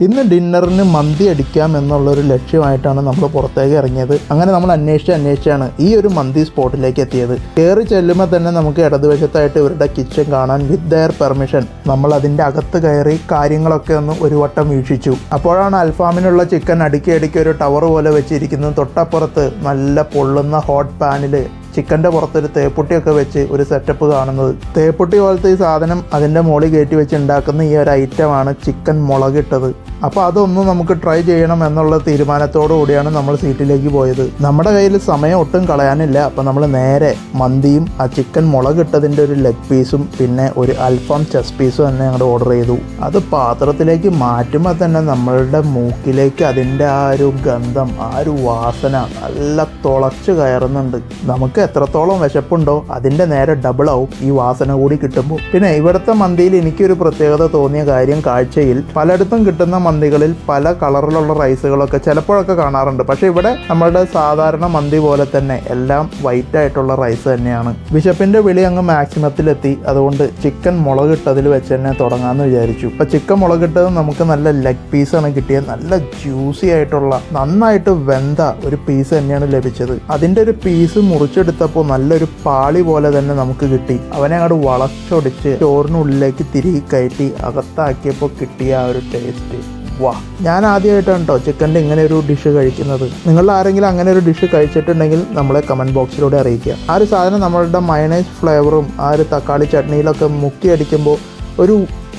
ഇന്ന് ഡിന്നറിന് മന്തി അടിക്കാം എന്നുള്ളൊരു ലക്ഷ്യമായിട്ടാണ് നമ്മൾ പുറത്തേക്ക് ഇറങ്ങിയത്. അങ്ങനെ നമ്മൾ അന്വേഷിച്ചാണ് ഈ ഒരു മന്തി സ്പോട്ടിലേക്ക് എത്തിയത്. കയറി ചെല്ലുമ്പോൾ തന്നെ നമുക്ക് ഇടതുവശത്തായിട്ട് ഇവരുടെ കിച്ചൺ കാണാൻ വിത്ത് ദെയർ പെർമിഷൻ. നമ്മൾ അതിൻ്റെ അകത്ത് കയറി കാര്യങ്ങളൊക്കെ ഒന്ന് ഒരു വട്ടം വീക്ഷിച്ചു. അപ്പോഴാണ് അൽഫാമിനുള്ള ചിക്കൻ അടുക്കി ഒരു ടവർ പോലെ വെച്ചിരിക്കുന്നത്. തൊട്ടപ്പുറത്ത് നല്ല പൊള്ളുന്ന ഹോട്ട് പാനിൽ ചിക്കൻ്റെ പുറത്തൊരു തേപ്പൊട്ടിയൊക്കെ വെച്ച് ഒരു സെറ്റപ്പ് കാണുന്നത്. തേപ്പൊട്ടി പോലത്തെ ഈ സാധനം അതിൻ്റെ മുകളിൽ കയറ്റി വെച്ച് ഉണ്ടാക്കുന്ന ഈ ഒരു ഐറ്റമാണ് ചിക്കൻ മുളകിട്ടത്. അപ്പോൾ അതൊന്നും നമുക്ക് ട്രൈ ചെയ്യണം എന്നുള്ള തീരുമാനത്തോടു കൂടിയാണ് നമ്മൾ സീറ്റിലേക്ക് പോയത്. നമ്മുടെ കയ്യിൽ സമയം ഒട്ടും കളയാനില്ല. അപ്പോൾ നമ്മൾ നേരെ മന്തിയും ആ ചിക്കൻ മുളകിട്ടതിൻ്റെ ഒരു ലെഗ് പീസും പിന്നെ ഒരു അൽഫാം ചെസ്റ്റ് പീസും തന്നെ ഞങ്ങൾ ഓർഡർ ചെയ്തു. അത് പാത്രത്തിലേക്ക് മാറ്റുമ്പോൾ തന്നെ നമ്മളുടെ മൂക്കിലേക്ക് അതിൻ്റെ ആ ഒരു ഗന്ധം, ആ ഒരു വാസന നല്ല തുളച്ച് കയറുന്നുണ്ട്. നമുക്ക് എത്രത്തോളം വിശപ്പുണ്ടോ അതിൻ്റെ നേരെ ഡബിൾ ആവും ഈ വാസന കൂടി കിട്ടുമ്പോൾ. പിന്നെ ഇവിടുത്തെ മന്തിയിൽ എനിക്കൊരു പ്രത്യേകത തോന്നിയ കാര്യം, കാഴ്ചയിൽ പലയിടത്തും കിട്ടുന്ന മന്തികളിൽ പല കളറിലുള്ള റൈസുകളൊക്കെ ചിലപ്പോഴൊക്കെ കാണാറുണ്ട്. പക്ഷേ ഇവിടെ നമ്മളുടെ സാധാരണ മന്തി പോലെ തന്നെ എല്ലാം വൈറ്റ് ആയിട്ടുള്ള റൈസ് തന്നെയാണ്. വിശപ്പിൻ്റെ വിളി അങ്ങ് മാക്സിമത്തിലെത്തി. അതുകൊണ്ട് ചിക്കൻ മുളകിട്ടതിൽ വെച്ച് തന്നെ തുടങ്ങാമെന്ന് വിചാരിച്ചു. ഇപ്പം ചിക്കൻ മുളകിട്ടത് നമുക്ക് നല്ല ലെഗ് പീസാണ് കിട്ടിയത്. നല്ല ജ്യൂസി ആയിട്ടുള്ള നന്നായിട്ട് വെന്ത ഒരു പീസ് തന്നെയാണ് ലഭിച്ചത്. അതിൻ്റെ ഒരു പീസ് മുറിച്ചെടുത്തപ്പോൾ നല്ലൊരു പാളി പോലെ തന്നെ നമുക്ക് കിട്ടി. അവനെ അങ്ങോട്ട് വളച്ചൊടിച്ച് ചോറിനുള്ളിലേക്ക് തിരികെ കയറ്റി അകത്താക്കിയപ്പോൾ കിട്ടിയ ആ ഒരു ടേസ്റ്റ്, വാ! ഞാൻ ആദ്യമായിട്ടാണ് കേട്ടോ ചിക്കൻ്റെ ഇങ്ങനെ ഒരു ഡിഷ് കഴിക്കുന്നത്. നിങ്ങൾ ആരെങ്കിലും അങ്ങനെ ഒരു ഡിഷ് കഴിച്ചിട്ടുണ്ടെങ്കിൽ നമ്മളെ കമൻറ്റ് ബോക്സിലൂടെ അറിയിക്കുക. ആ ഒരു സാധനം നമ്മളുടെ മയണൈസ് ഫ്ലേവറും ആ ഒരു തക്കാളി ചട്നിയിലൊക്കെ മുക്കി അടിക്കുമ്പോൾ ഒരു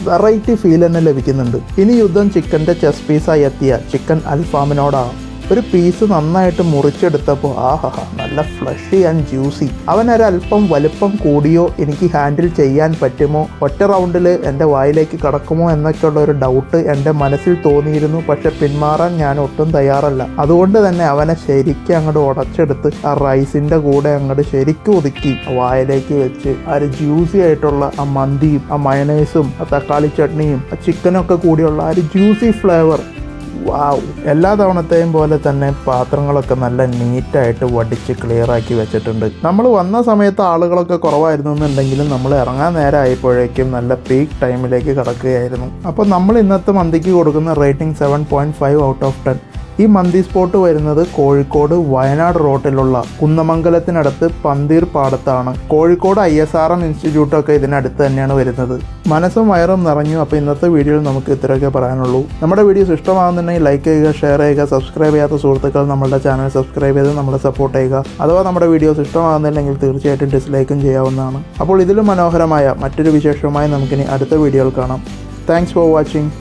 വെറൈറ്റി ഫീൽ തന്നെ ലഭിക്കുന്നുണ്ട്. ഇനി യുദ്ധം ചിക്കൻ്റെ ചെസ്റ്റ് പീസായി എത്തിയ ചിക്കൻ അൽഫാമിനോടാണ്. ഒരു പീസ് നന്നായിട്ട് മുറിച്ചെടുത്തപ്പോൾ നല്ല ഫ്ലഷി ആൻഡ് ജ്യൂസി. അവനൊരല്പം വലുപ്പം കൂടിയോ എനിക്ക് ഹാൻഡിൽ ചെയ്യാൻ പറ്റുമോ, ഒറ്റ റൗണ്ടിൽ എൻ്റെ വായിലേക്ക് കടക്കുമോ എന്നൊക്കെയുള്ള ഒരു ഡൗട്ട് എൻ്റെ മനസ്സിൽ തോന്നിയിരുന്നു. പക്ഷെ പിന്മാറാൻ ഞാൻ ഒട്ടും തയ്യാറല്ല. അതുകൊണ്ട് തന്നെ അവനെ ശരിക്കും അങ്ങോട്ട് ഉടച്ചെടുത്ത് ആ റൈസിൻ്റെ കൂടെ അങ്ങോട്ട് ശരിക്കും ഒതുക്കി വായിലേക്ക് വെച്ച് ആ ഒരു ജ്യൂസി ആയിട്ടുള്ള ആ മന്തിയും ആ മയണൈസും ആ തക്കാളി ചട്നിയും ആ ചിക്കനൊക്കെ കൂടിയുള്ള ആ ഒരു ജ്യൂസി ഫ്ലേവർ, വാവ്! എല്ലാ തവണത്തെയും പോലെ തന്നെ പാത്രങ്ങളൊക്കെ നല്ല നീറ്റായിട്ട് വടിച്ച് ക്ലിയറാക്കി വെച്ചിട്ടുണ്ട്. നമ്മൾ വന്ന സമയത്ത് ആളുകളൊക്കെ കുറവായിരുന്നു എന്നുണ്ടെങ്കിലും നമ്മൾ ഇറങ്ങാൻ നേരം ആയപ്പോഴേക്കും നല്ല പീക്ക് ടൈമിലേക്ക് കടക്കുകയായിരുന്നു. അപ്പോൾ നമ്മൾ ഇന്നത്തെ മന്തിക്ക് കൊടുക്കുന്ന റേറ്റിംഗ് 7.5 ഔട്ട് ഓഫ് 10. ഈ മന്തി സ്പോട്ട് വരുന്നത് കോഴിക്കോട് വയനാട് റോട്ടിലുള്ള കുന്നമംഗലത്തിനടുത്ത് പന്തീർ പാടത്താണ്. കോഴിക്കോട് ISRM ഇൻസ്റ്റിറ്റ്യൂട്ടൊക്കെ ഇതിനടുത്ത് തന്നെയാണ് വരുന്നത്. മനസ്സും വയറും നിറഞ്ഞു. അപ്പോൾ ഇന്നത്തെ വീഡിയോയിൽ നമുക്ക് ഇത്രയൊക്കെ പറയാനുള്ളൂ. നമ്മുടെ വീഡിയോസ് ഇഷ്ടമാകുന്നുണ്ടെങ്കിൽ ലൈക്ക് ചെയ്യുക, ഷെയർ ചെയ്യുക. സബ്സ്ക്രൈബ് ചെയ്യാത്ത സുഹൃത്തുക്കൾ നമ്മളുടെ ചാനൽ സബ്സ്ക്രൈബ് ചെയ്ത് നമ്മളെ സപ്പോർട്ട് ചെയ്യുക. അഥവാ നമ്മുടെ വീഡിയോസ് ഇഷ്ടമാകുന്നില്ലെങ്കിൽ തീർച്ചയായിട്ടും ഡിസ്ലൈക്കും ചെയ്യാവുന്നതാണ്. അപ്പോൾ ഇതിലും മനോഹരമായ മറ്റൊരു വിശേഷവുമായി നമുക്കിനി അടുത്ത വീഡിയോയിൽ കാണാം. Thanks for watching.